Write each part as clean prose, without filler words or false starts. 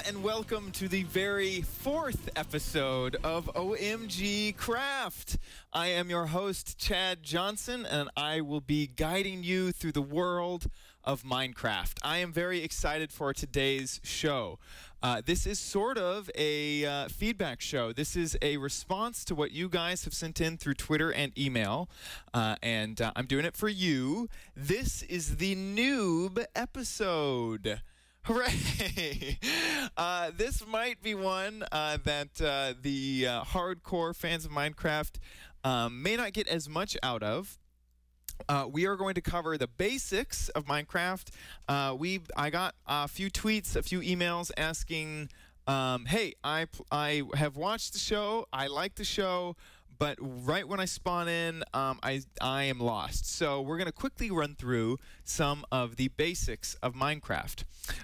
and welcome to the very fourth episode of OMGcraft. I am your host, Chad Johnson, and I will be guiding you through the world of Minecraft. I am very excited for today's show. This is sort of a feedback show. This is a response to what you guys have sent in through Twitter and email, and I'm doing it for you. This is the noob episode. Hooray! This might be one that the hardcore fans of Minecraft may not get as much out of. We are going to cover the basics of Minecraft. I got a few tweets, a few emails asking, hey, I have watched the show, I like the show, but right when I spawn in, I am lost. So we're going to quickly run through some of the basics of Minecraft.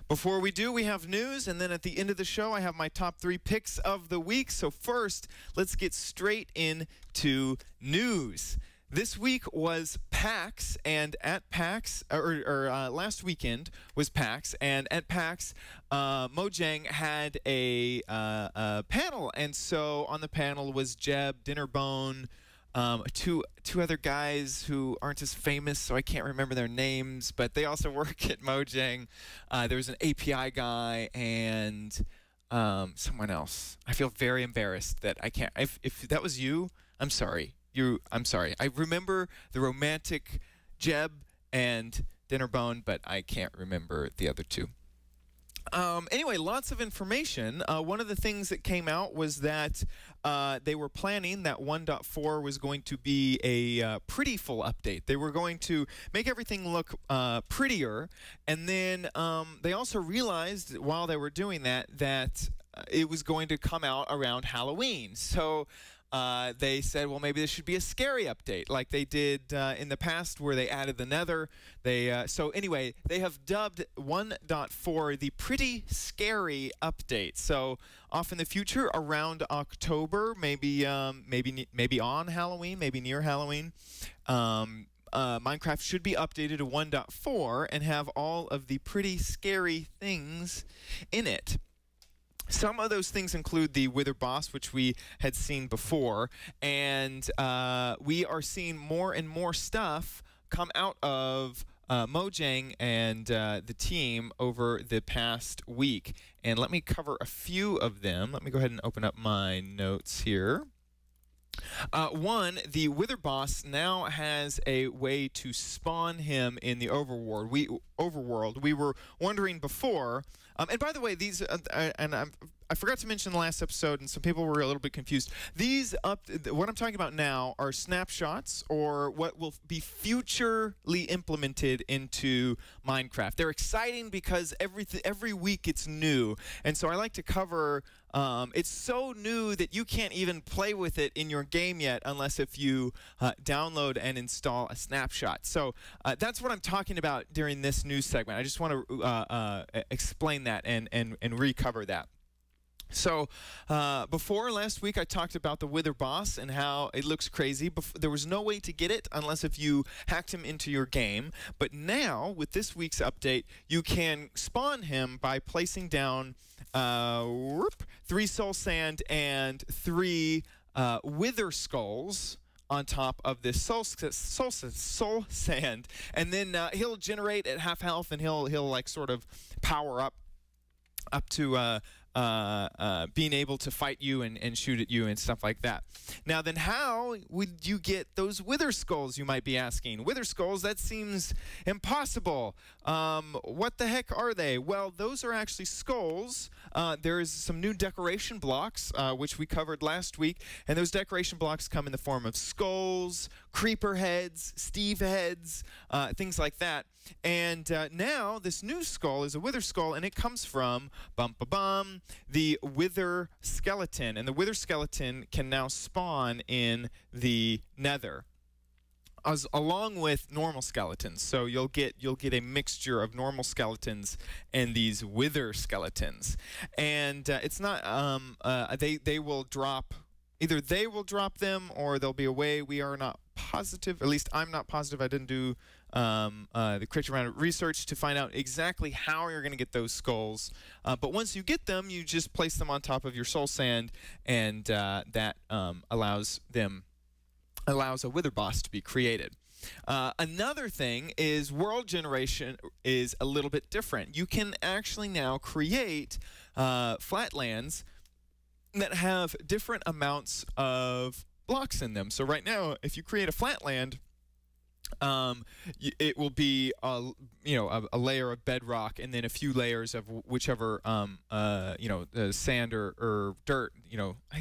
Before we do, we have news, and then at the end of the show, I have my top 3 picks of the week. So first, let's get straight into news. This week was PAX, and at PAX, last weekend was PAX, and at PAX, Mojang had a panel, and so on the panel was Jeb, Dinnerbone, two other guys who aren't as famous, so I can't remember their names, but they also work at Mojang. There was an API guy and someone else. I feel very embarrassed that I can't. If that was you, I'm sorry. I'm sorry. I remember the romantic Jeb and Dinnerbone, but I can't remember the other two. Anyway, lots of information. One of the things that came out was that they were planning that 1.4 was going to be a pretty full update. They were going to make everything look prettier, and then they also realized while they were doing that it was going to come out around Halloween. So they said, well, maybe this should be a scary update like they did in the past where they added the nether. So anyway, they have dubbed 1.4 the pretty scary update. So off in the future, around October, maybe on Halloween, maybe near Halloween, Minecraft should be updated to 1.4 and have all of the pretty scary things in it. Some of those things include the Wither boss, which we had seen before, and we are seeing more and more stuff come out of Mojang and the team over the past week. And let me cover a few of them. Let me go ahead and open up my notes here. One, the Wither boss now has a way to spawn him in the overworld. We were wondering before, and by the way, these I forgot to mention in the last episode, and some people were a little bit confused. What I'm talking about now are snapshots, or what will be futurely implemented into Minecraft. They're exciting because every week it's new, and so I like to cover. It's so new that you can't even play with it in your game yet unless if you download and install a snapshot. So that's what I'm talking about during this news segment. I just want to explain that and recover that. So before last week, I talked about the Wither boss and how it looks crazy. There was no way to get it unless if you hacked him into your game. But now, with this week's update, you can spawn him by placing down 3 soul sand and 3 wither skulls on top of this soul sand, and then he'll generate at half health, and he'll like sort of power up to being able to fight you and shoot at you and stuff like that. Now then, how would you get those wither skulls, you might be asking? Wither skulls, that seems impossible. What the heck are they? Well, those are actually skulls. There is some new decoration blocks, which we covered last week, and those decoration blocks come in the form of skulls, creeper heads, Steve heads, things like that. And now this new skull is a wither skull, and it comes from the wither skeleton, and the wither skeleton can now spawn in the nether, along with normal skeletons. So you'll get a mixture of normal skeletons and these wither skeletons, and it's not they will drop either they will drop them or there'll be a way. We are not positive, at least I'm not positive. I didn't do the correct amount of research to find out exactly how you're going to get those skulls. But once you get them, you just place them on top of your soul sand, and that allows a wither boss to be created. Another thing is world generation is a little bit different. You can actually now create flatlands that have different amounts of blocks in them. So right now, if you create a flatland, it will be a layer of bedrock and then a few layers of whichever sand or dirt.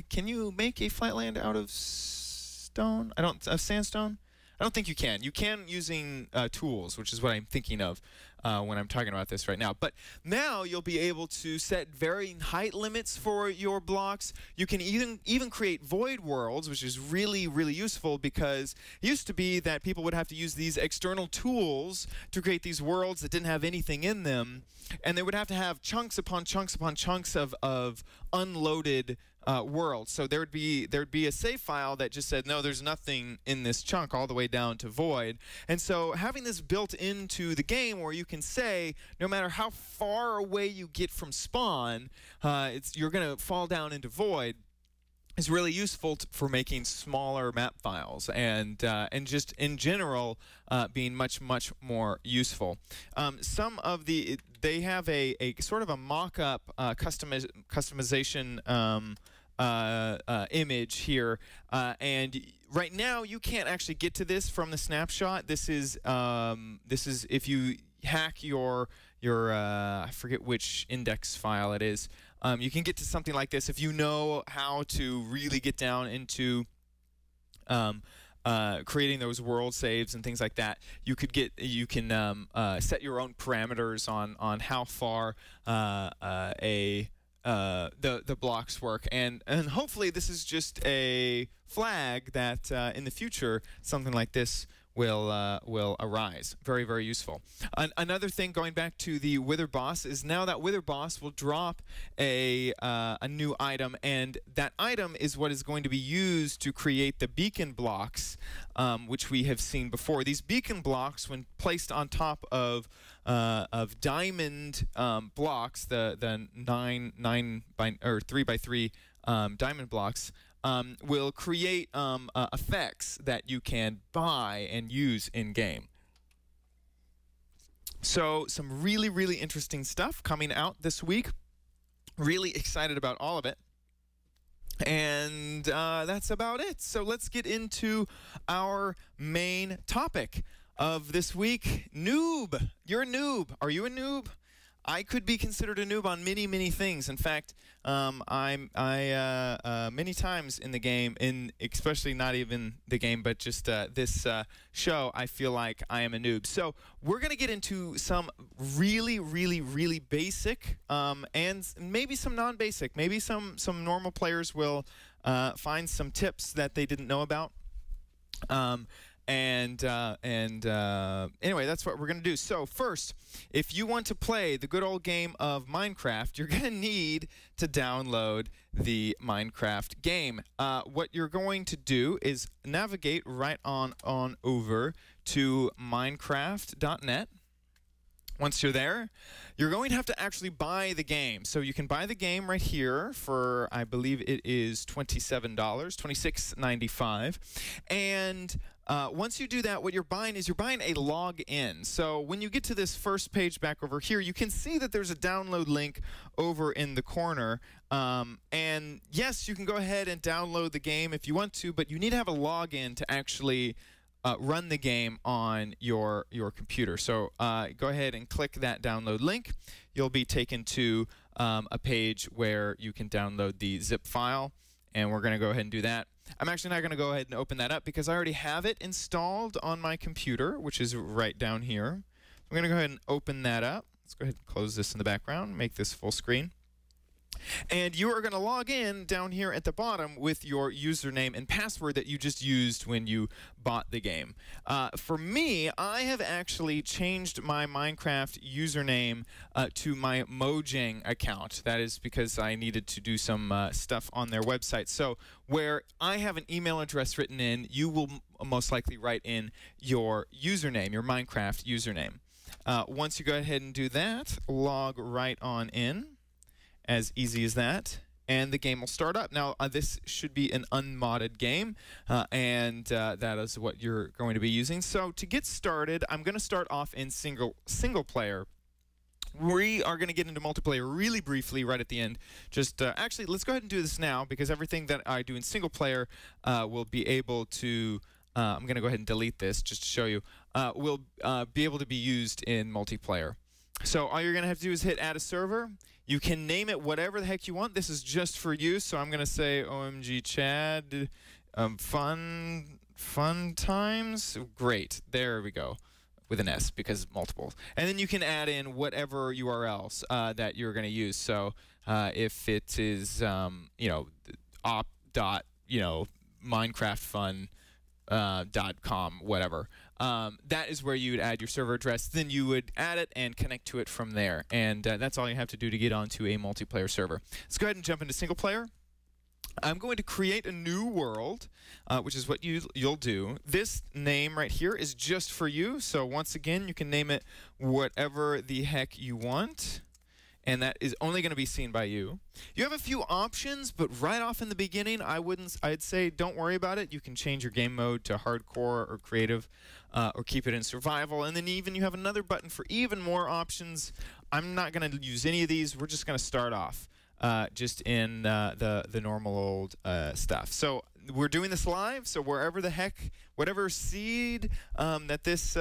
Can you make a flatland out of stone? Sandstone? I don't think you can. You can using tools, which is what I'm thinking of when I'm talking about this right now. But now you'll be able to set varying height limits for your blocks. You can even create void worlds, which is really, really useful, because it used to be that people would have to use these external tools to create these worlds that didn't have anything in them, and they would have to have chunks upon chunks upon chunks of unloaded worlds. So there'd be a save file that just said, no, there's nothing in this chunk, all the way down to void. And so having this built into the game, where you can say, no matter how far away you get from spawn, you're going to fall down into void, is really useful for making smaller map files, and just in general being much more useful. They have a sort of a mock-up customization image here, and right now you can't actually get to this from the snapshot. This is if you hack your I forget which index file it is. You can get to something like this if you know how to really get down into creating those world saves and things like that. You can set your own parameters on how far the blocks work, and hopefully this is just a flag that in the future something like this will arise. Very, very useful. Another thing, going back to the wither boss, is now that wither boss will drop a new item, and that item is what is going to be used to create the beacon blocks, which we have seen before. These beacon blocks, when placed on top of diamond blocks, the 3x3 diamond blocks, will create effects that you can buy and use in game. So some really, really interesting stuff coming out this week. Really excited about all of it. And that's about it. So let's get into our main topic of this week. Noob. You're a noob. Are you a noob? I could be considered a noob on many, many things. In fact, many times in the game, especially not even the game, but just this show, I feel like I am a noob. So we're going to get into some really, really, really basic and maybe some non-basic. Maybe some normal players will find some tips that they didn't know about. Anyway, that's what we're going to do. So first, if you want to play the good old game of Minecraft, you're going to need to download the Minecraft game. What you're going to do is navigate right on over to minecraft.net. Once you're there, you're going to have to actually buy the game. So you can buy the game right here for, I believe it is $27, $26.95. And once you do that, what you're buying is a login. So when you get to this first page back over here, you can see that there's a download link over in the corner. And yes, you can go ahead and download the game if you want to, but you need to have a login to actually run the game on your computer. So go ahead and click that download link. You'll be taken to a page where you can download the zip file, and we're going to go ahead and do that. I'm actually not going to go ahead and open that up because I already have it installed on my computer, which is right down here. I'm going to go ahead and open that up. Let's go ahead and close this in the background, make this full screen. And you are going to log in down here at the bottom with your username and password that you just used when you bought the game. For me, I have actually changed my Minecraft username to my Mojang account. That is because I needed to do some stuff on their website. So where I have an email address written in, you will most likely write in your username, your Minecraft username. Once you go ahead and do that, log right on in. As easy as that, and the game will start up. Now, this should be an unmodded game, and that is what you're going to be using. So to get started, I'm going to start off in single player. We are going to get into multiplayer really briefly right at the end. Just actually, let's go ahead and do this now, because everything that I do in single player will be able to. I'm going to go ahead and delete this just to show you. Will be able to be used in multiplayer. So all you're going to have to do is hit add a server. You can name it whatever the heck you want. This is just for you, so I'm going to say OMG Chad fun times. Great. There we go. With an S because multiple. And then you can add in whatever URLs that you're going to use. So if it is op.minecraftfun.com, whatever. That is where you would add your server address. Then you would add it and connect to it from there. And that's all you have to do to get onto a multiplayer server. Let's go ahead and jump into single player. I'm going to create a new world, which is what you'll do. This name right here is just for you. So once again, you can name it whatever the heck you want. And that is only going to be seen by you. You have a few options, but right off in the beginning, I'd say don't worry about it. You can change your game mode to hardcore or creative, or keep it in survival. And then even you have another button for even more options. I'm not going to use any of these. We're just going to start off just in the normal old stuff. So we're doing this live, so wherever the heck, whatever seed that this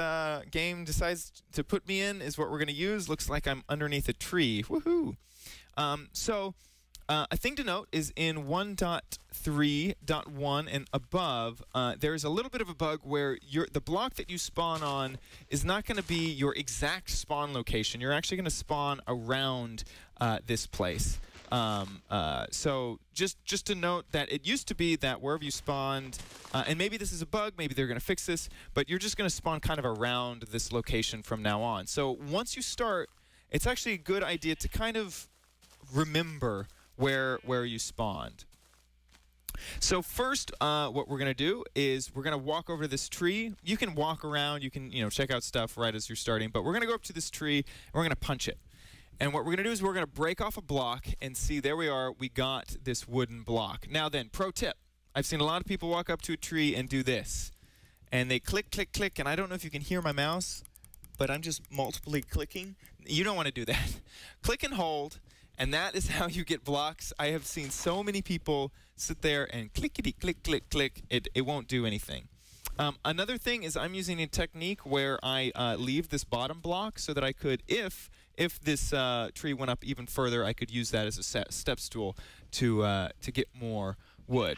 game decides to put me in is what we're going to use. Looks like I'm underneath a tree. Woohoo! A thing to note is in 1.3.1 and above, there's a little bit of a bug where the block that you spawn on is not going to be your exact spawn location. You're actually going to spawn around this place. So just to note that it used to be that wherever you spawned, and maybe this is a bug, maybe they're going to fix this, but you're just going to spawn kind of around this location from now on. So once you start, it's actually a good idea to kind of remember where you spawned. So first, what we're going to do is we're going to walk over this tree. You can walk around, you can check out stuff right as you're starting, but we're going to go up to this tree and we're going to punch it. And what we're going to do is we're going to break off a block and see, there we are, we got this wooden block. Now then, pro tip. I've seen a lot of people walk up to a tree and do this. And they click, click, click, and I don't know if you can hear my mouse, but I'm just multiply clicking. You don't want to do that. Click and hold, and that is how you get blocks. I have seen so many people sit there and clickety, click, click, click. It won't do anything. Another thing is I'm using a technique where I leave this bottom block so that I could, if this tree went up even further, I could use that as a step stool to get more wood.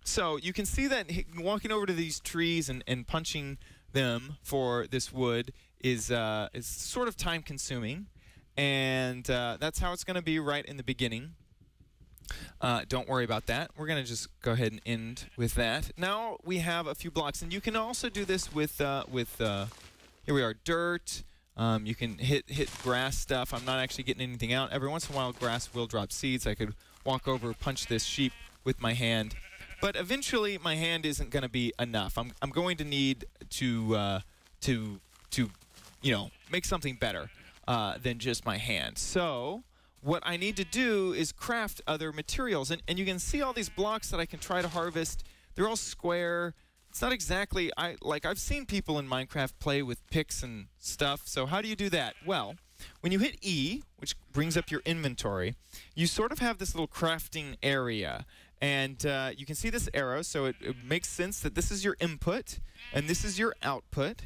So you can see that walking over to these trees and punching them for this wood is sort of time consuming, and that's how it's going to be right in the beginning. Don't worry about that. We're going to just go ahead and end with that. Now we have a few blocks, and you can also do this with here we are, dirt. You can hit grass stuff. I'm not actually getting anything out. Every once in a while, grass will drop seeds. I could walk over, punch this sheep with my hand. But eventually, my hand isn't going to be enough. I'm going to need to make something better than just my hand. So what I need to do is craft other materials. And you can see all these blocks that I can try to harvest. They're all square. It's not exactly, I've seen people in Minecraft play with picks and stuff. So how do you do that? Well, when you hit E, which brings up your inventory, you sort of have this little crafting area. And you can see this arrow, so it makes sense that this is your input and this is your output.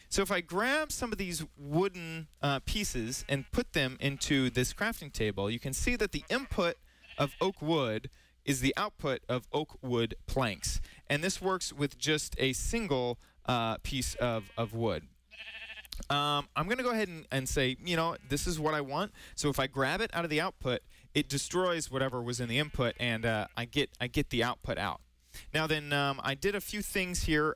So if I grab some of these wooden pieces and put them into this crafting table, you can see that the input of oak wood is the output of oak wood planks. And this works with just a single piece of wood. I'm going to go ahead and say, this is what I want. So if I grab it out of the output, it destroys whatever was in the input, and I get the output out. Now then, I did a few things here.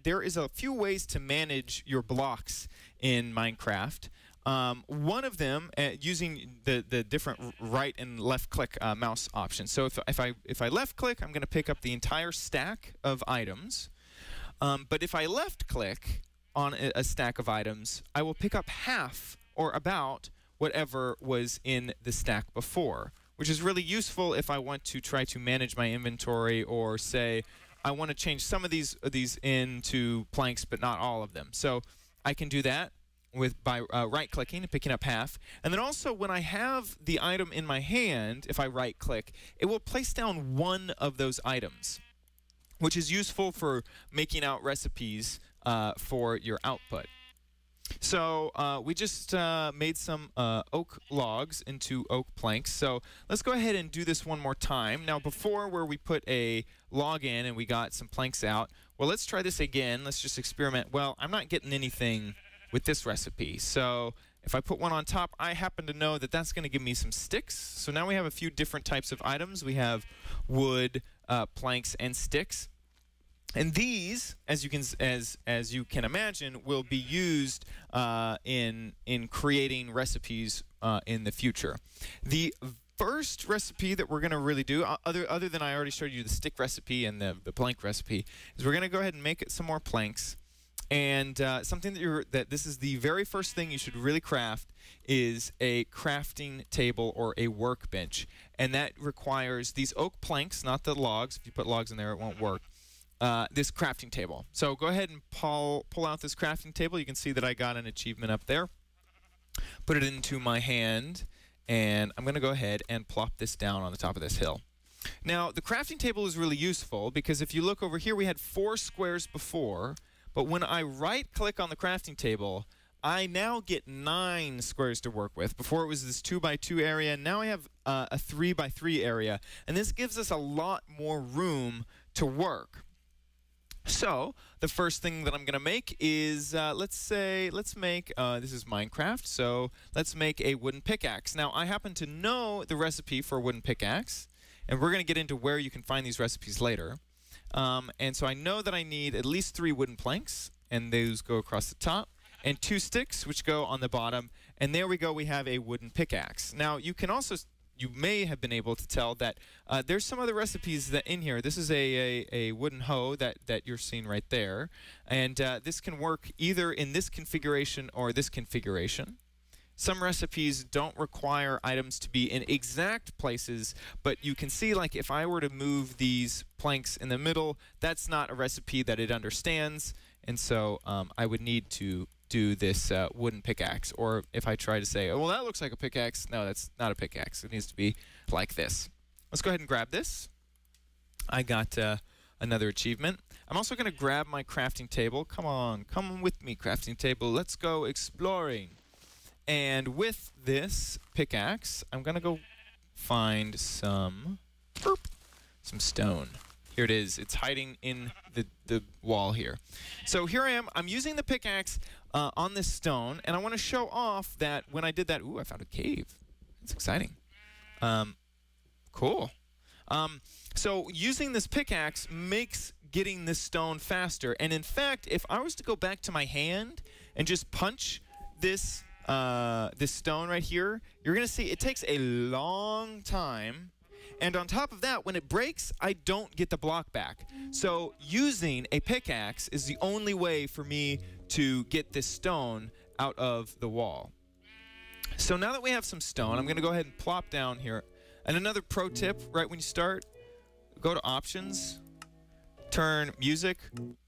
There is a few ways to manage your blocks in Minecraft. One of them using the different right and left click mouse options. So if I left click, I'm going to pick up the entire stack of items. But if I left click on a stack of items, I will pick up half or about whatever was in the stack before, which is really useful if I want to try to manage my inventory, or say I want to change some of these into planks but not all of them. So I can do that by right-clicking and picking up half. And then also when I have the item in my hand, if I right-click, it will place down one of those items, which is useful for making out recipes for your output. So we just made some oak logs into oak planks. So let's go ahead and do this one more time. Now before, where we put a log in and we got some planks out, well, let's try this again. Let's just experiment. Well, I'm not getting anything with this recipe. So if I put one on top, I happen to know that that's going to give me some sticks. So now we have a few different types of items. We have wood, planks, and sticks. And these, as you can imagine, will be used in creating recipes in the future. The first recipe that we're going to really do, other than I already showed you the stick recipe and the plank recipe, is we're going to go ahead and make some more planks. And something that this is the very first thing you should really craft is a crafting table or a workbench. And that requires these oak planks, not the logs. If you put logs in there, it won't work. This crafting table. So go ahead and pull out this crafting table. You can see that I got an achievement up there. Put it into my hand, and I'm going to go ahead and plop this down on the top of this hill. Now, the crafting table is really useful because if you look over here, we had 4 squares before, but when I right-click on the crafting table, I now get 9 squares to work with. Before it was this 2x2 area, now I have a 3x3 area, and this gives us a lot more room to work. So the first thing that I'm going to make is, let's make, this is Minecraft, so let's make a wooden pickaxe. Now, I happen to know the recipe for a wooden pickaxe, and we're going to get into where you can find these recipes later. And so I know that I need at least 3 wooden planks, and those go across the top, and 2 sticks, which go on the bottom, and there we go, we have a wooden pickaxe. Now, you may have been able to tell that there's some other recipes that in here. This is a wooden hoe that you're seeing right there. And this can work either in this configuration or this configuration. Some recipes don't require items to be in exact places, but you can see, like, if I were to move these planks in the middle, that's not a recipe that it understands. And so I would need to do this wooden pickaxe. Or if I try to say, oh, well, that looks like a pickaxe. No, that's not a pickaxe. It needs to be like this. Let's go ahead and grab this. I got another achievement. I'm also going to grab my crafting table. Come on, come with me, crafting table. Let's go exploring. And with this pickaxe, I'm going to go find some stone. Here it is. It's hiding in the wall here. So here I am. I'm using the pickaxe on this stone, and I want to show off that when I did that, ooh, I found a cave. That's exciting. Cool. So using this pickaxe makes getting this stone faster. And in fact, if I was to go back to my hand and just punch this this stone right here, you're going to see it takes a long time. And on top of that, when it breaks, I don't get the block back. So using a pickaxe is the only way for me to get this stone out of the wall. So now that we have some stone, I'm going to go ahead and plop down here. And another pro tip, right when you start, go to options, turn music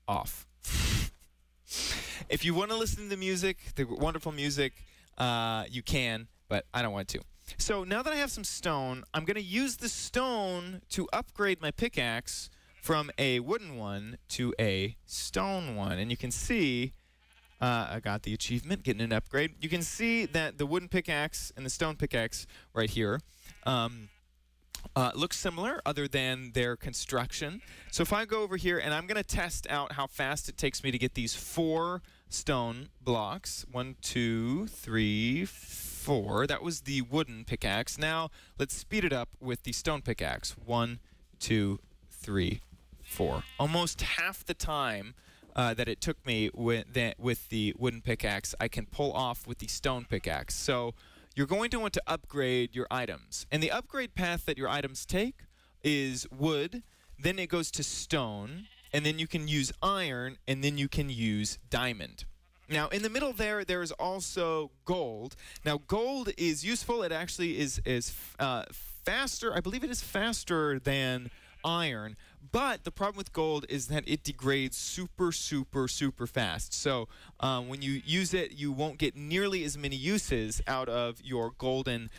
off. If you want to listen to the music, the wonderful music, you can, but I don't want to. So now that I have some stone, I'm going to use the stone to upgrade my pickaxe from a wooden one to a stone one. And you can see, I got the achievement, getting an upgrade. You can see that the wooden pickaxe and the stone pickaxe right here look similar other than their construction. So if I go over here and I'm going to test out how fast it takes me to get these 4 stone blocks. 1, 2, 3, 4. That was the wooden pickaxe. Now let's speed it up with the stone pickaxe. 1, 2, 3, 4. Almost half the time that it took me with the wooden pickaxe, I can pull off with the stone pickaxe. So you're going to want to upgrade your items. And the upgrade path that your items take is wood, then it goes to stone, and then you can use iron, and then you can use diamond. Now, in the middle there is also gold. Now, gold is useful. It actually is faster. I believe it is faster than iron. But the problem with gold is that it degrades super, super, super fast. So when you use it, you won't get nearly as many uses out of your golden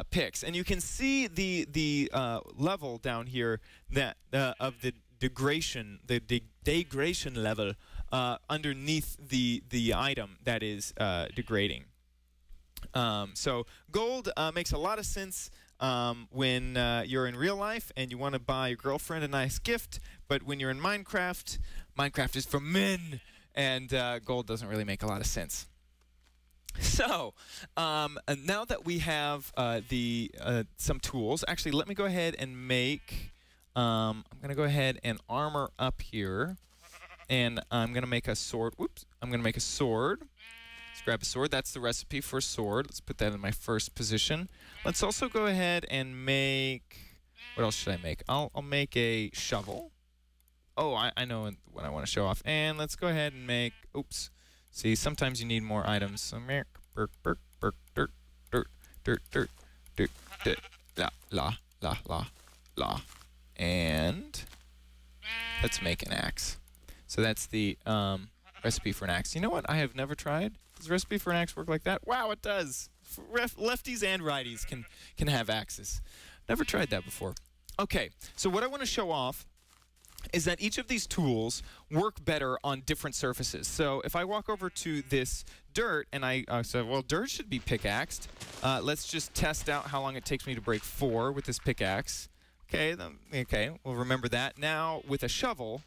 picks. And you can see the level down here that of the degradation, degradation level underneath the item that is degrading. So gold makes a lot of sense when you're in real life and you want to buy your girlfriend a nice gift, but when you're in Minecraft, Minecraft is for men, and gold doesn't really make a lot of sense. So now that we have some tools, actually let me go ahead and make, I'm going to go ahead and armor up here, and I'm going to make a sword. Whoops, I'm going to make a sword. Let's grab a sword. That's the recipe for a sword. Let's put that in my first position. Let's also go ahead and make, what else should I make? I'll make a shovel. Oh, I know what I want to show off. And let's go ahead and make, oops. See, sometimes you need more items. So make dirt, la. And let's make an axe. So that's the recipe for an axe. You know what I have never tried? Does the recipe for an axe work like that? Wow, it does. Lefties and righties can have axes. Never tried that before. Okay, so what I want to show off is that each of these tools work better on different surfaces. So if I walk over to this dirt and I say, well, dirt should be pickaxed. Let's just test out how long it takes me to break 4 with this pickaxe. Okay, we'll remember that. Now, with a shovel,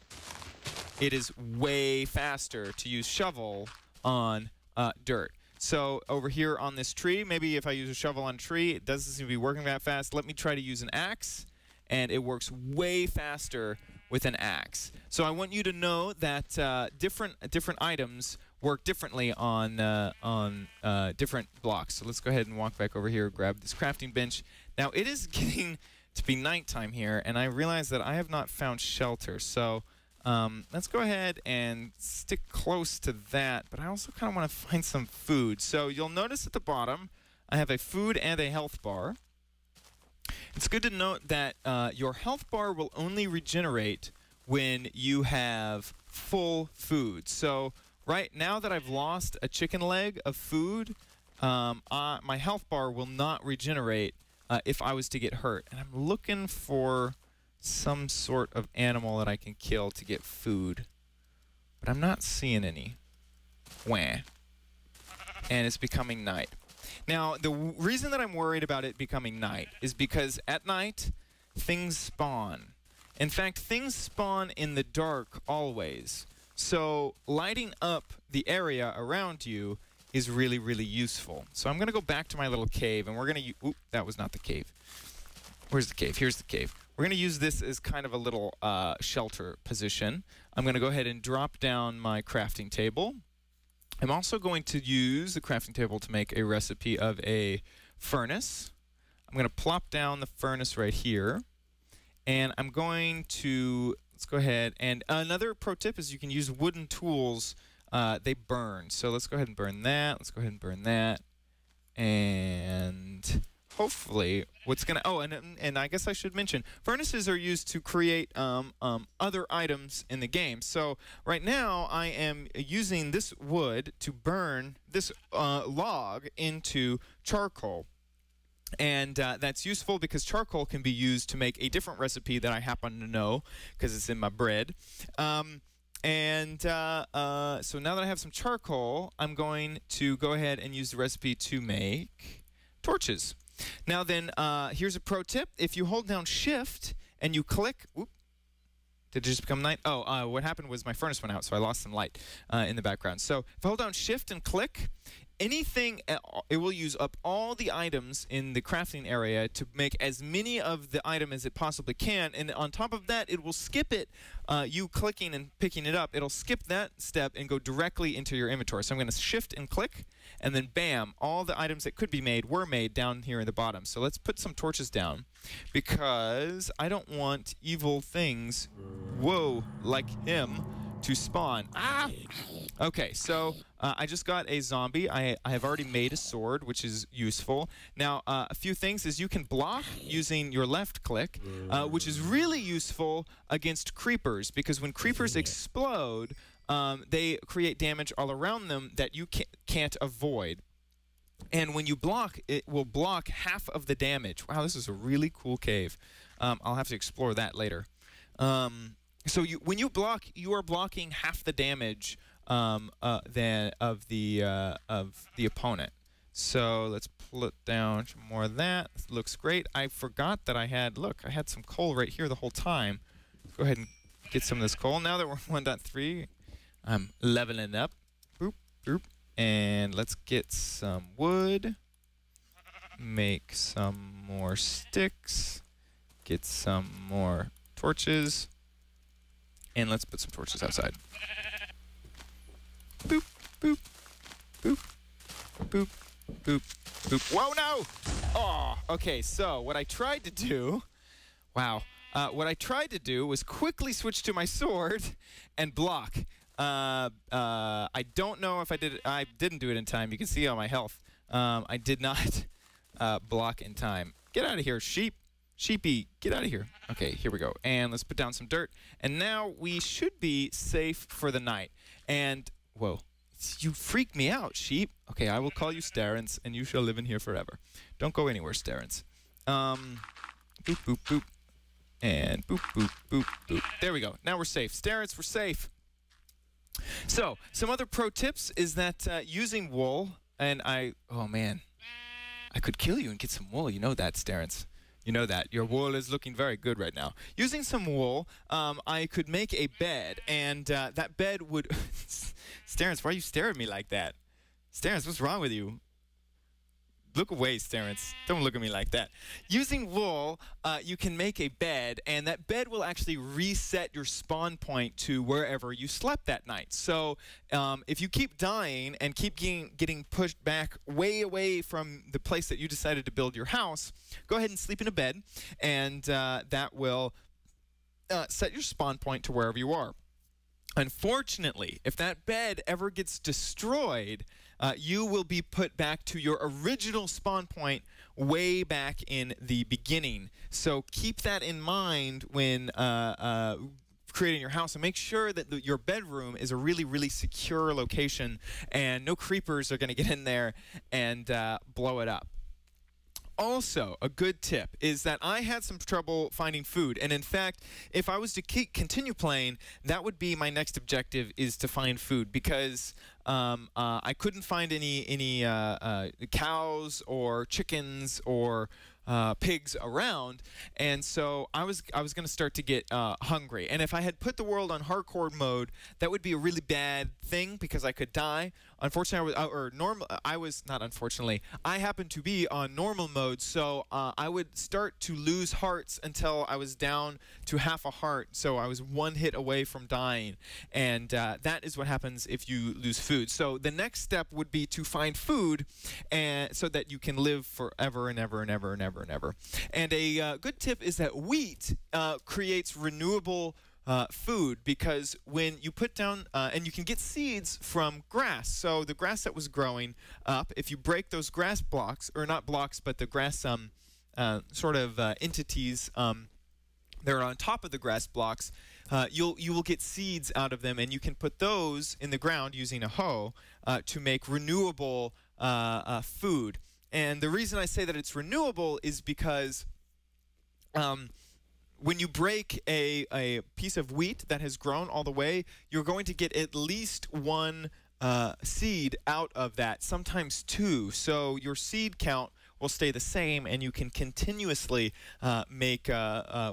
it is way faster to use shovel on dirt. So over here on this tree, maybe if I use a shovel on a tree, it doesn't seem to be working that fast. Let me try to use an axe, and it works way faster with an axe. So I want you to know that different items work differently on different blocks. So let's go ahead and walk back over here, grab this crafting bench. Now it is getting to be nighttime here, and I realize that I have not found shelter. So let's go ahead and stick close to that, but I also kind of want to find some food. So you'll notice at the bottom, I have a food and a health bar. It's good to note that your health bar will only regenerate when you have full food. So right now that I've lost a chicken leg of food, my health bar will not regenerate if I was to get hurt. And I'm looking for some sort of animal that I can kill to get food, but I'm not seeing any. Wah. And it's becoming night. Now, the reason that I'm worried about it becoming night is because at night, things spawn. In fact, things spawn in the dark always. So lighting up the area around you is really, really useful. So I'm going to go back to my little cave, and we're going to... Oop, that was not the cave. Where's the cave? Here's the cave. We're going to use this as kind of a little shelter position. I'm going to go ahead and drop down my crafting table. I'm also going to use the crafting table to make a recipe of a furnace. I'm going to plop down the furnace right here. And I'm going to, let's go ahead, and another pro tip is you can use wooden tools. They burn. So let's go ahead and burn that. Let's go ahead and burn that. And hopefully what's going to, oh, and I guess I should mention, furnaces are used to create other items in the game. So right now I am using this wood to burn this log into charcoal. And that's useful because charcoal can be used to make a different recipe that I happen to know because it's in my bread. So now that I have some charcoal, I'm going to go ahead and use the recipe to make torches. Now then, here's a pro tip. If you hold down Shift and you click, whoop, Did it just become night? Oh, what happened was my furnace went out, so I lost some light in the background. So if I hold down Shift and click, anything, it will use up all the items in the crafting area to make as many of the item as it possibly can. And on top of that, it will skip it, you clicking and picking it up. It'll skip that step and go directly into your inventory. So I'm going to Shift and click, and then bam, all the items that could be made were made down here in the bottom. So let's put some torches down because I don't want evil things, whoa, like him, to spawn. Ah! Okay, so I just got a zombie. I have already made a sword, which is useful. Now, a few things is you can block using your left click, which is really useful against creepers, because when creepers explode, they create damage all around them that you can't avoid. And when you block, it will block half of the damage. Wow, this is a really cool cave. I'll have to explore that later. So when you block, you are blocking half the damage of the opponent. So let's put down some more of that. This looks great. I forgot that I had some coal right here the whole time. Go ahead and get some of this coal. Now that we're 1.3, I'm leveling up. Boop, boop. And let's get some wood. Make some more sticks. Get some more torches. And let's put some torches outside. Boop, boop, boop, boop, boop, boop. Whoa, no! Oh, okay, so what I tried to do, wow. What I tried to do was quickly switch to my sword and block. I don't know if I did it. I didn't do it in time. You can see all my health. I did not block in time. Get out of here, sheep. Sheepy, get out of here. Okay, here we go. And let's put down some dirt. And now we should be safe for the night. And, whoa, you freaked me out, sheep. Okay, I will call you Starence, and you shall live in here forever. Don't go anywhere, Starence. Boop, boop, boop. And boop, boop, boop, boop. There we go. Now we're safe. Starence, we're safe. So, some other pro tips is that using wool, and oh man, I could kill you and get some wool. You know that, Starence. You know that. Your wool is looking very good right now. Using some wool, I could make a bed, and that bed would... Starence, why are you staring at me like that? Starence, what's wrong with you? Look away, Starence. Don't look at me like that. Using wool, you can make a bed, and that bed will actually reset your spawn point to wherever you slept that night. So if you keep dying and keep getting pushed back way away from the place that you decided to build your house, go ahead and sleep in a bed, and that will set your spawn point to wherever you are. Unfortunately, if that bed ever gets destroyed, you will be put back to your original spawn point way back in the beginning. So keep that in mind when creating your house, and make sure that your bedroom is a really, really secure location and no creepers are going to get in there and blow it up. Also, a good tip is that I had some trouble finding food, and in fact, if I was to continue playing, that would be my next objective, is to find food, because I couldn't find any cows or chickens or pigs around, and so I was going to start to get hungry. And if I had put the world on hardcore mode, that would be a really bad thing because I could die. Unfortunately, I happened to be on normal mode, so I would start to lose hearts until I was down to half a heart. So I was one hit away from dying, and that is what happens if you lose food. So the next step would be to find food, and so that you can live forever and ever and ever and ever and ever. And a good tip is that wheat creates renewable food, because when you put down, and you can get seeds from grass. So the grass that was growing up, if you break those grass blocks, or not blocks, but the grass sort of entities that are on top of the grass blocks, you will get seeds out of them, and you can put those in the ground using a hoe to make renewable food. And the reason I say that it's renewable is because when you break a piece of wheat that has grown all the way, you're going to get at least one seed out of that, sometimes two. So your seed count will stay the same, and you can continuously make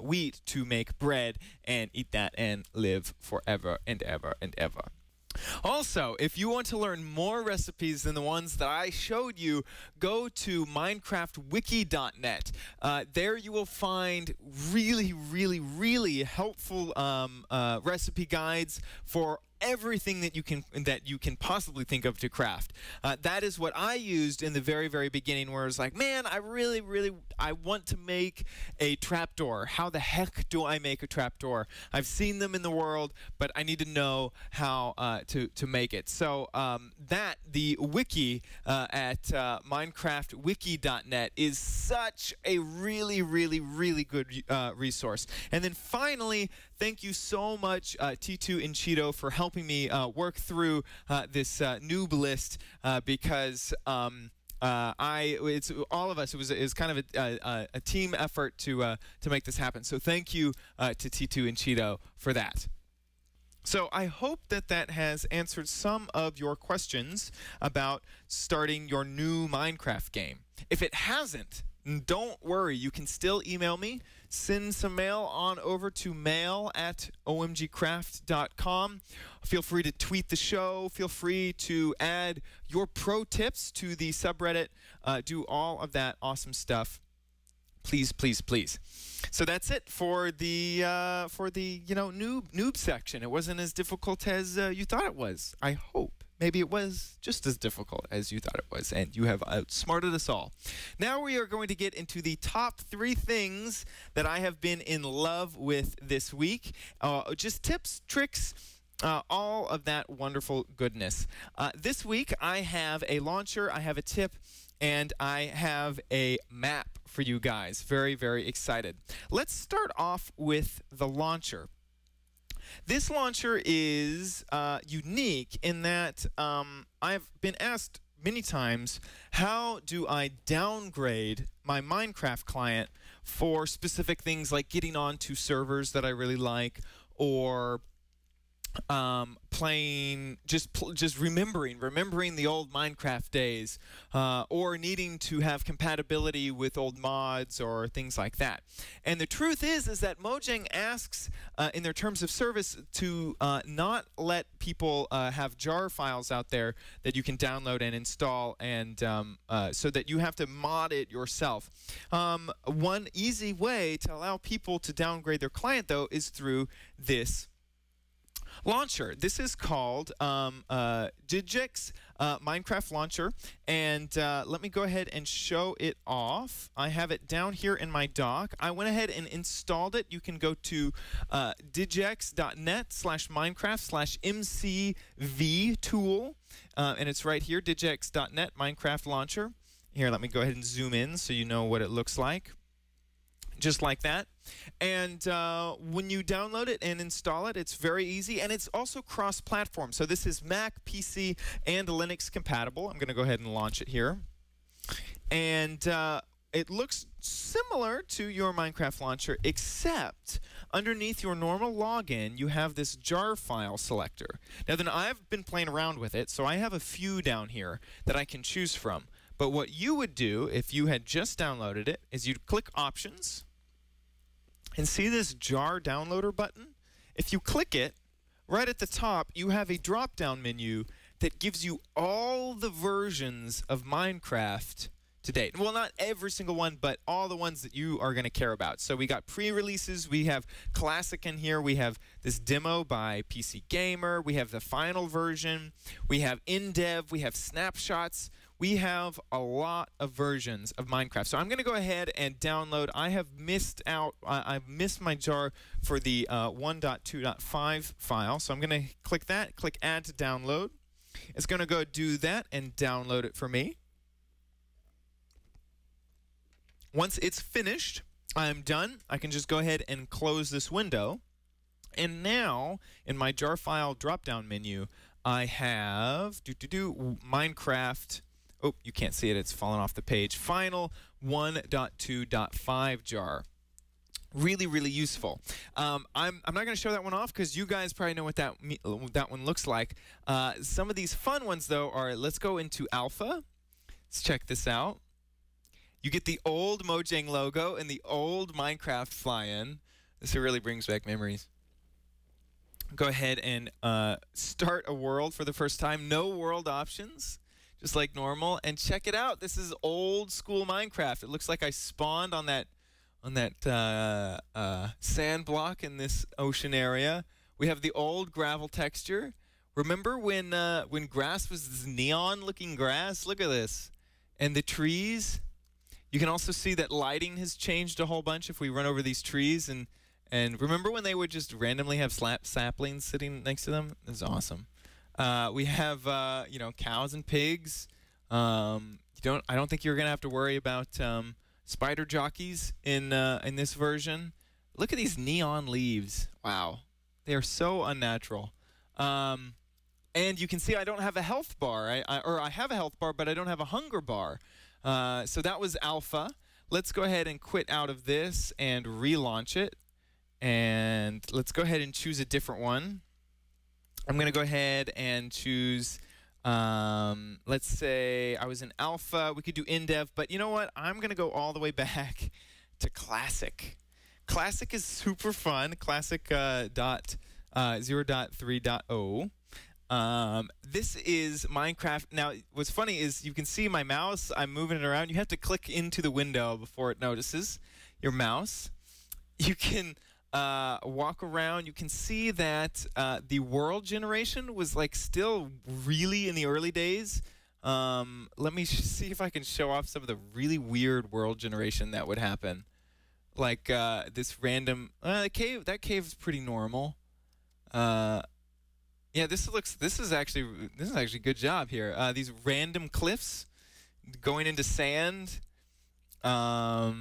wheat to make bread and eat that and live forever and ever and ever. Also, if you want to learn more recipes than the ones that I showed you, go to minecraftwiki.net. There you will find really helpful recipe guides for everything that you can possibly think of to craft. That is what I used in the very beginning, where I was like, man, I want to make a trapdoor. How the heck do I make a trapdoor? I've seen them in the world, but I need to know how to make it. So the wiki at minecraftwiki.net is such a really good resource. And then finally, thank you so much, T2 and Cheeto, for helping me work through this noob list because it's all of us. It was kind of a team effort to make this happen. So thank you to T2 and Cheeto for that. So I hope that has answered some of your questions about starting your new Minecraft game. If it hasn't, don't worry, you can still email me. Send some mail on over to mail@omgcraft.com. Feel free to tweet the show. Feel free to add your pro tips to the subreddit. Do all of that awesome stuff. Please. So that's it for the noob section. It wasn't as difficult as you thought it was. I hope. Maybe it was just as difficult as you thought it was, and you have outsmarted us all. Now we are going to get into the top 3 things that I have been in love with this week. Just tips, tricks, all of that wonderful goodness. This week I have a launcher, I have a tip, and I have a map for you guys. Very excited. Let's start off with the launcher. This launcher is unique in that I've been asked many times, how do I downgrade my Minecraft client for specific things like getting onto servers that I really like, or playing, just remembering the old Minecraft days, or needing to have compatibility with old mods or things like that. And the truth is that Mojang asks in their terms of service to not let people have jar files out there that you can download and install, and so that you have to mod it yourself. One easy way to allow people to downgrade their client, though, is through this launcher. This is called Hitchhiker Minecraft launcher, and let me go ahead and show it off. I have it down here in my dock. I went ahead and installed it. You can go to digix.net/minecraft/mcv tool, and it's right here, digix.net Minecraft launcher. Here, let me go ahead and zoom in so you know what it looks like. Just like that. And when you download it and install it, it's very easy, and it's also cross-platform. So this is Mac, PC, and Linux compatible. I'm going to go ahead and launch it here. And it looks similar to your Minecraft launcher, except underneath your normal login, you have this jar file selector. Now then, I've been playing around with it, so I have a few down here that I can choose from. But what you would do if you had just downloaded it is you'd click Options and see this jar downloader button. If you click it, right at the top, you have a drop-down menu that gives you all the versions of Minecraft to date. Well, not every single one, but all the ones that you are going to care about. So we got pre-releases, we have Classic in here, we have this demo by PC Gamer, we have the final version, we have in-dev, we have snapshots. We have a lot of versions of Minecraft. So I'm going to go ahead and download. I have missed out. I've missed my jar for the 1.2.5 file. So I'm going to click that, click Add to Download. It's going to go do that and download it for me. Once it's finished, I'm done. I can just go ahead and close this window. And now, in my jar file drop-down menu, I have Minecraft. Oh, you can't see it. It's fallen off the page. Final 1.2.5 jar. Really useful. I'm not going to show that one off because you guys probably know what that one looks like. Some of these fun ones, though, are, let's go into alpha. Let's check this out. You get the old Mojang logo and the old Minecraft fly-in. This really brings back memories. Go ahead and start a world for the first time. No world options, just like normal. And check it out. This is old school Minecraft. It looks like I spawned on that sand block in this ocean area. We have the old gravel texture. Remember when grass was this neon-looking grass? Look at this. And the trees. You can also see that lighting has changed a whole bunch if we run over these trees. And remember when they would just randomly have saplings sitting next to them? This is awesome. We have cows and pigs. I don't think you're gonna have to worry about spider jockeys in this version. Look at these neon leaves. Wow, they are so unnatural. And you can see I don't have a health bar. I have a health bar, but I don't have a hunger bar. So that was alpha. Let's go ahead and quit out of this and relaunch it. And let's go ahead and choose a different one. I'm going to go ahead and choose, let's say I was in alpha. We could do in-dev, but you know what? I'm going to go all the way back to classic. Classic is super fun. Classic 0.3.0. This is Minecraft. Now, what's funny is you can see my mouse. I'm moving it around. You have to click into the window before it notices your mouse. You can walk around. You can see that the world generation was like still really in the early days. Let me see if I can show off some of the really weird world generation that would happen. Like this random cave. That cave is pretty normal. Yeah, this is actually a good job here. These random cliffs going into sand. Oh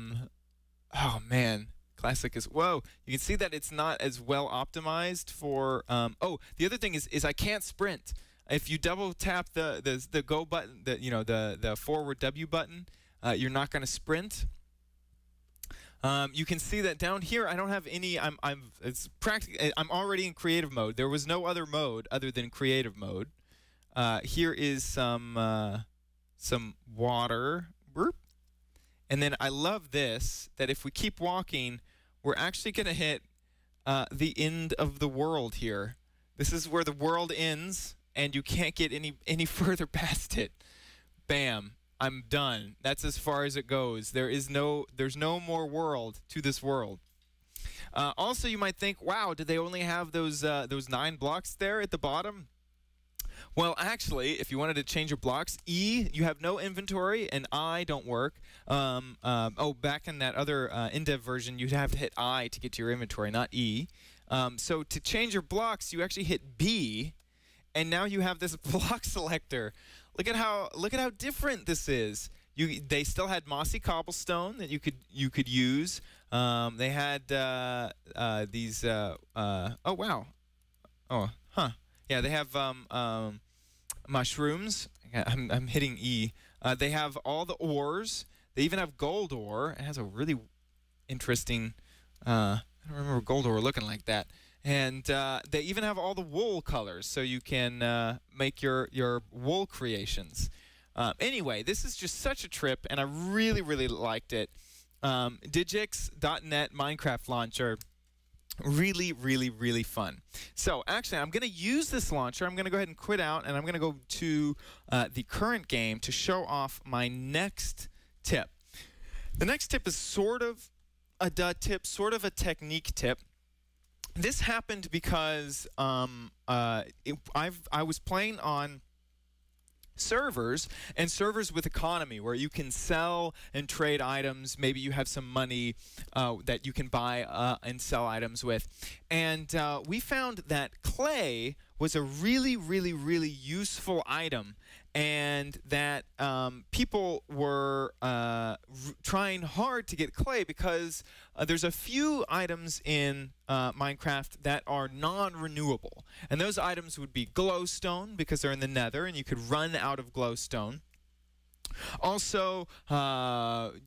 man, classic is whoa. You can see that it's not as well optimized for. Oh, the other thing is I can't sprint. If you double tap the go button, the forward W button, you're not going to sprint. You can see that down here I don't have any. I'm already in creative mode. There was no other mode other than creative mode. Here is some water. Burp. And then I love this, that if we keep walking, we're actually going to hit the end of the world here. This is where the world ends, and you can't get any further past it. Bam. I'm done. That's as far as it goes. There's no more world to this world. Also, you might think, wow, did they only have those 9 blocks there at the bottom? Well, actually, if you wanted to change your blocks, E, you have no inventory, and I don't work. Back in that other in-dev version, you'd have to hit I to get to your inventory, not E. So to change your blocks, you actually hit B, and now you have this block selector. Look at how different this is. They still had mossy cobblestone that you could use. They had these. Oh wow. Oh huh. Yeah, they have mushrooms. I'm hitting E. They have all the ores. They even have gold ore. It has a really interesting. I don't remember gold ore looking like that. And they even have all the wool colors, so you can make your wool creations. Anyway, this is just such a trip, and I really, really liked it. Digix.net Minecraft launcher, really, really, really fun. So actually, I'm going to use this launcher. I'm going to go ahead and quit out, and I'm going to go to the current game to show off my next tip. The next tip is sort of a dud tip, sort of a technique tip. This happened because I was playing on servers, and servers with economy, where you can sell and trade items. Maybe you have some money that you can buy and sell items with. And we found that clay was a really, really, really useful item, and that people were trying hard to get clay because there's a few items in Minecraft that are non-renewable. And those items would be glowstone, because they're in the nether, and you could run out of glowstone. Also,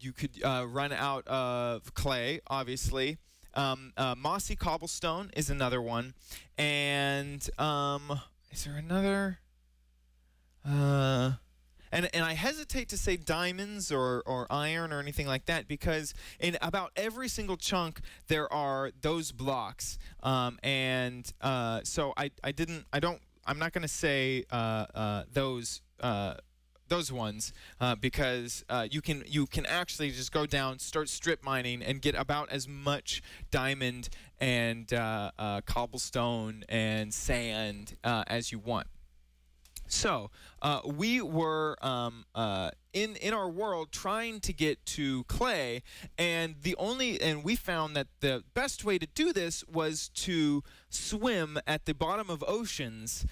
you could run out of clay, obviously. Mossy cobblestone is another one. And is there another? And I hesitate to say diamonds or iron or anything like that, because in about every single chunk there are those blocks. So I'm not going to say those ones, because you can actually just go down, start strip mining, and get about as much diamond and cobblestone and sand as you want. So we were in our world trying to get to clay, and we found that the best way to do this was to swim at the bottom of oceans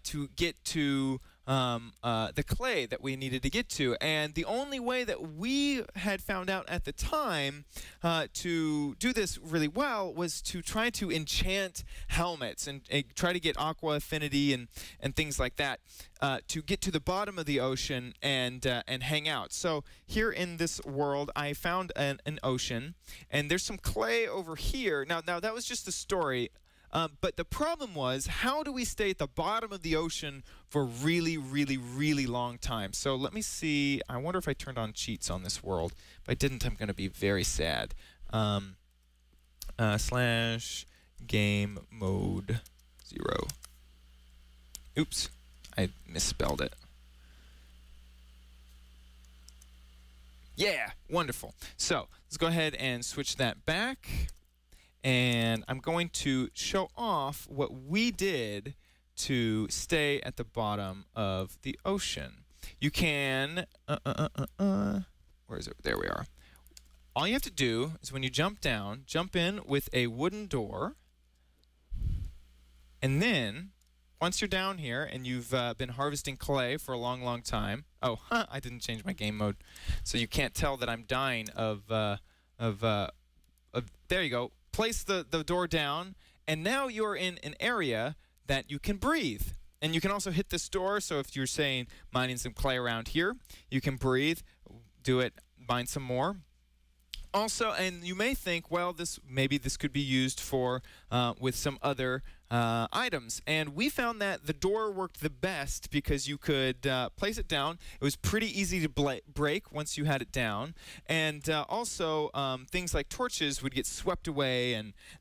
to get to the clay that we needed to get to. And the only way that we had found out at the time to do this really well was to try to enchant helmets and try to get aqua affinity and things like that to get to the bottom of the ocean and hang out. So here in this world, I found an ocean, and there's some clay over here. Now that was just the story. But the problem was, how do we stay at the bottom of the ocean for a really, really, really long time? So let me see. I wonder if I turned on cheats on this world. If I didn't, I'm going to be very sad. Slash game mode 0. Oops, I misspelled it. Yeah, wonderful. So let's go ahead and switch that back. And I'm going to show off what we did to stay at the bottom of the ocean. You can, where is it? There we are. All you have to do is when you jump down, jump in with a wooden door. And then, once you're down here and you've been harvesting clay for a long, long time. Oh, I didn't change my game mode. So you can't tell that I'm dying of there you go. Place the door down, and now you're in an area that you can breathe. And you can also hit this door, so if you're saying mining some clay around here, you can breathe, do it, mine some more. Also, and you may think, well, maybe this could be used for with some other items. And we found that the door worked the best because you could place it down. It was pretty easy to break once you had it down. And also, things like torches would get swept away,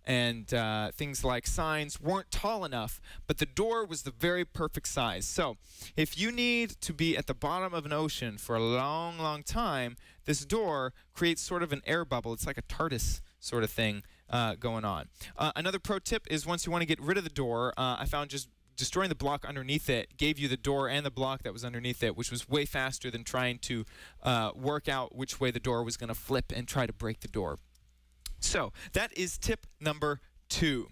and things like signs weren't tall enough. But the door was the very perfect size. So if you need to be at the bottom of an ocean for a long, long time, this door creates sort of an air bubble. It's like a TARDIS sort of thing going on. Another pro tip is once you want to get rid of the door, I found just destroying the block underneath it gave you the door and the block that was underneath it, which was way faster than trying to work out which way the door was going to flip and try to break the door. So that is tip number 2.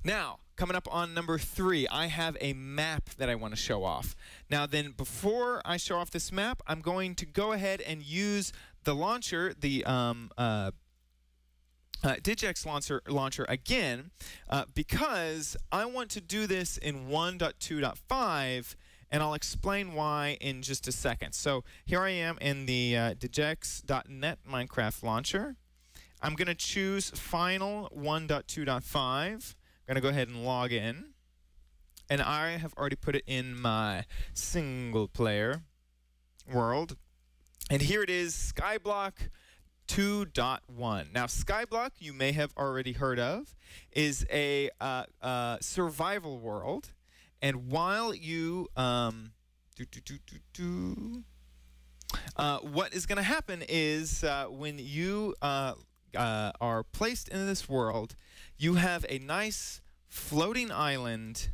Now, coming up on number 3, I have a map that I want to show off. Now then, before I show off this map, I'm going to go ahead and use the launcher, the Digex launcher again, because I want to do this in 1.2.5, and I'll explain why in just a second. So here I am in the Digex.net Minecraft launcher. I'm going to choose Final 1.2.5. I'm going to go ahead and log in. And I have already put it in my single player world. And here it is, Skyblock 2.1. Now, Skyblock, you may have already heard of, is a survival world. And while you what is going to happen is when you are placed into this world, you have a nice floating island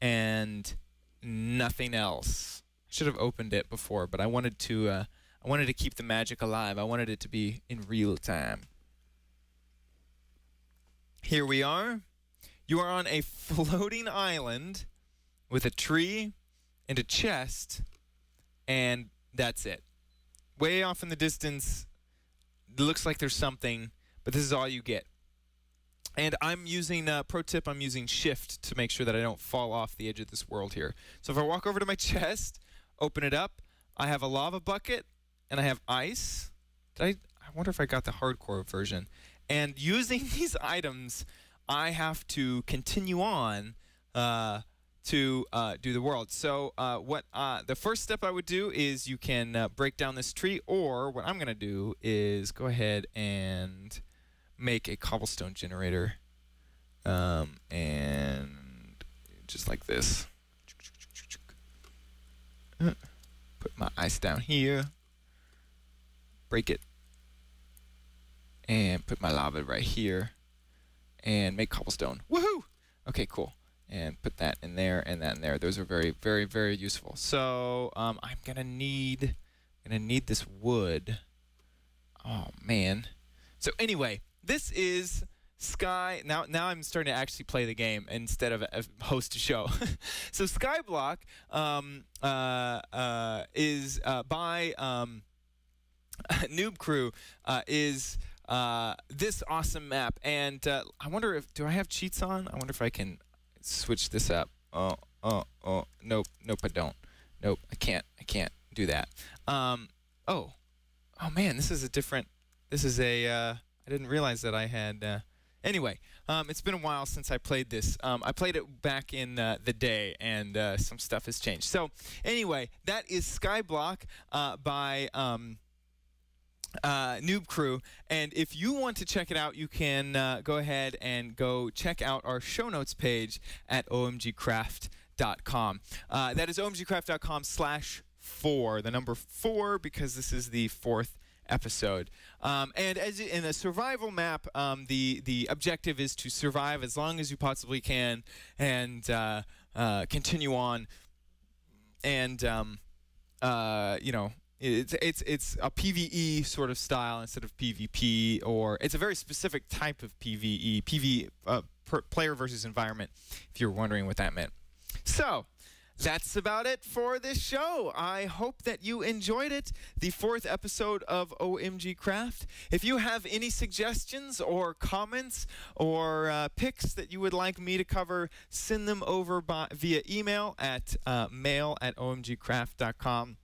and nothing else. I should have opened it before, but I wanted to keep the magic alive. I wanted it to be in real time. Here we are. You are on a floating island with a tree and a chest, and that's it. Way off in the distance, it looks like there's something, but this is all you get. And I'm using, pro tip, I'm using shift to make sure that I don't fall off the edge of this world here. So if I walk over to my chest, open it up, I have a lava bucket, and I have ice. I wonder if I got the hardcore version. And using these items, I have to continue on to do the world. So what the first step I would do is you can break down this tree, or what I'm going to do is go ahead and make a cobblestone generator, and just like this. Put my ice down here, break it, and put my lava right here, and make cobblestone. Woohoo! Okay, cool. And put that in there and that in there. Those are very, very, very useful. So I'm gonna need this wood. Oh man. So anyway, this is Sky. Now I'm starting to actually play the game instead of host a show. So Skyblock is by Noob Crew is this awesome map, and I wonder if do I have cheats on? I wonder if I can switch this up. Oh, nope, I don't. Nope, I can't do that. Oh man, this is a different. This is a. I didn't realize that I had. Anyway, it's been a while since I played this. I played it back in the day, and some stuff has changed. So anyway, that is Skyblock by Noob Crew, and if you want to check it out, you can go ahead and go check out our show notes page at OMGcraft.com. That is OMGcraft.com/4, the number 4, because this is the 4th episode. And as in a survival map, the objective is to survive as long as you possibly can, and continue on, and you know. It's a PvE sort of style instead of PvP, or it's a very specific type of PvE, player versus environment, if you're wondering what that meant. So that's about it for this show. I hope that you enjoyed it, the 4th episode of OMG Craft. If you have any suggestions or comments or picks that you would like me to cover, send them over via email at mail@omgcraft.com.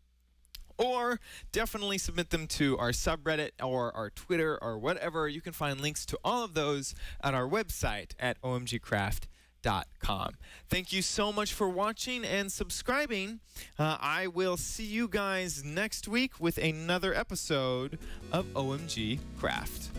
Or definitely submit them to our subreddit or our Twitter or whatever. You can find links to all of those at our website at omgcraft.com. Thank you so much for watching and subscribing. I will see you guys next week with another episode of OMG Craft.